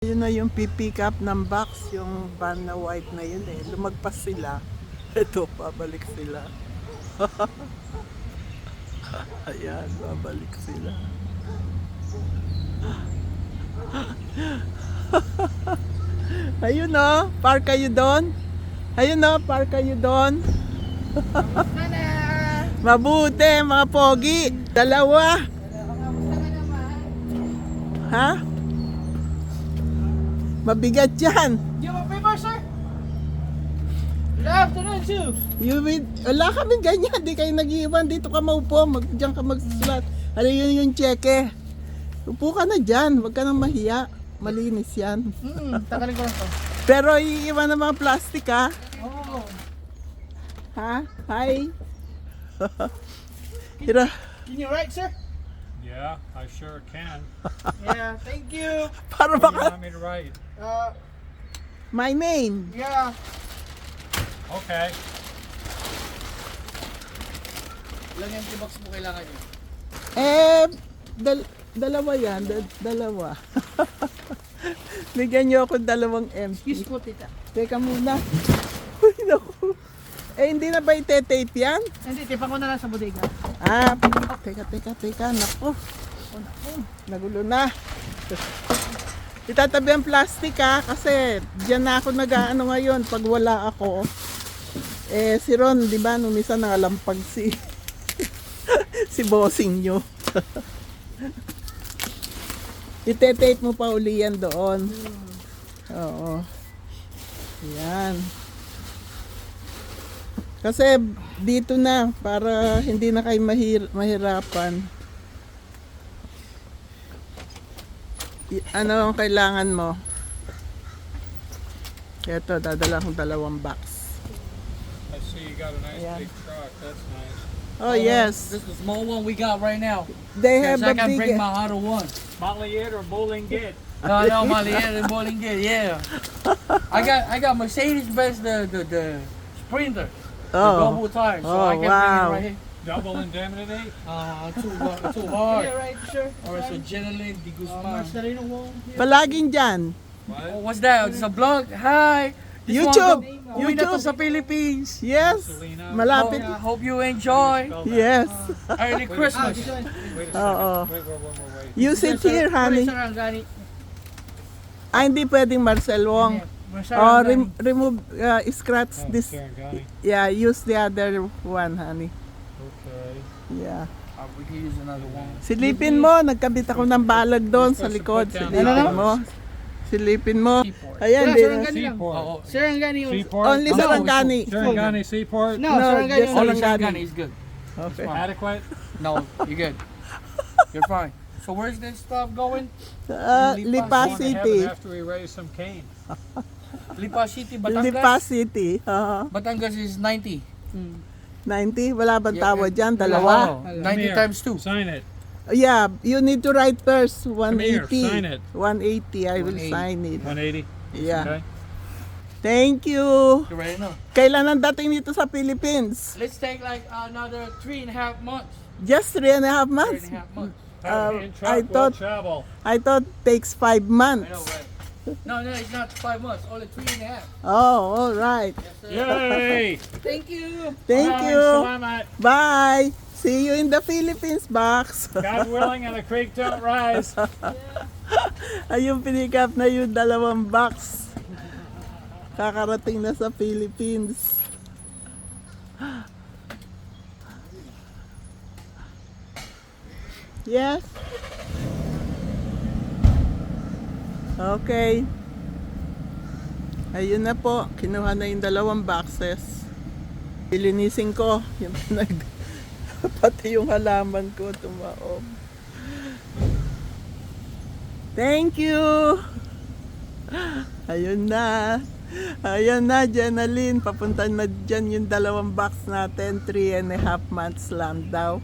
Yun na yung pipick up ng box, yung van na white na yun eh. Lumagpas sila. Ito, pabalik sila. Ayan, babalik sila. Ayun o, park kayo doon. Ayun o, park kayo doon. Mabuti, mga pogi. Dalawa. Ha? Mabigat yan. You have a paper, sir? Good afternoon, too. Wala kami ganyan. Di kayo nag-iwan. Dito ka maupo. Diyan ka magsulat. Ano yun yung cheque? Upo ka na dyan. Huwag ka nang mahiya. Malinis yan. Tagalin ko lang to. Pero iiwan ng mga plastic ha. Oh. Ha? Hi. Hira. Can you write, sir? Yeah, I sure can. Yeah, thank you. Para What do you baka want me to write? my name. Yeah. Okay. Ilang empty box mo kailangan nyo? Dalawa yan. Dalawa. Bigyan niyo ako dalawang empty. Excuse po, tita. Teka muna. Uy, naku. Hindi na ba ite-tape yan? Hindi, tipan ko na lang sa bodega. Teka. Naku. Nagulo na. Itatabi ang plastic ha, kasi diyan na ako nag-aano ngayon pag wala ako. Si Ron, di ba, nung misa nangalampag si si bossing nyo. Ite-tape mo pa uli yan doon. Oo. Yan. Kasi dito na para hindi na kayo mahirapan. Ano ang kailangan mo? Ito, dadala kong dalawang box. I see you got a nice Yeah. big truck. That's nice. Oh, yes. This is the small one we got right now. They have Because I a can big... bring my Auto One. Maliet or Bowling Gate? No, Malian and Bowling Gate, yeah. I got Mercedes-Benz the Sprinter. The Oh. double tire, so Oh, I can bring wow. it right here. Double indemnity? Too hard. Yeah, right, sir. Or it's a General de Guzman. Marcelino wall. Palaging dyan. What? Oh, what's that? It's a vlog. Hi. This YouTube. One, uwi na to sa Philippines. Yes. Selena. Malapit. Hope you enjoy. Spell that. Yes. Early Christmas. Wait a second. Oo. Wait. You sit here, honey. Sarangani. Hindi pwedeng Marcel Wong. Oh, remove, scratch Oh, this. Sarangani. Yeah, use the other one, honey. Okay. Yeah. We can use another one. Silipin mo, nagkabit ako ng balag doon sa likod. Silipin mo. Silipin mo. Ayan, Wala, di Sarangani lang. Seaport. Oh, Sarangani. Seaport? Only Oh, no, Sarangani. Sarangani Seaport? No, No, Sarangani just only. Only Sarangani. Sarangani is good. Okay. Adequate? No, you're good. You're fine. So where's this stuff going? Lipa Going to City. heaven after we raise some cane. Lipa City, Batangas. Lipa City. Batangas is 90. 90? Wala bang Yeah, tawad yeah. dyan? Dalawa? Oh, Come 90 here. times 2. Sign it. Yeah, you need to write first. here, 180. sign it. 180. I will 180. sign it. 180. Yeah. Okay. Thank you. You ready now? Kailan ang dating dito sa Philippines? Let's take like another 3.5 months. Just 3.5 months? 3.5 months. In truck, I we'll thought- travel. I thought takes 5 I know, months. right? No, it's not 5 months. Only 3.5. Oh, all right. Yes, sir. Yay! Thank you. Thank Maraming you. salamat. Bye. See you in the Philippines, box. God willing and the creek don't rise. Ayun, pinick up na yung dalawang box. Kakarating na sa Philippines. Yes? Okay. Ayun na po. Kinuha na yung dalawang boxes. Ilinisin ko. Yung pati yung halaman ko tumaob. Thank you! Ayun na. Ayun na, Jenaline. Papunta na dyan yung dalawang box natin. 3.5 months lang daw.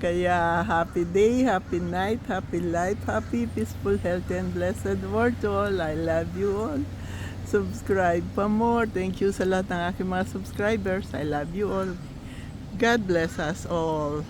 Kaya happy day, happy night, happy life, happy, peaceful, healthy, and blessed word to all. I love you all. Subscribe pa more. Thank you sa lahat ng aking mga subscribers. I love you all. God bless us all.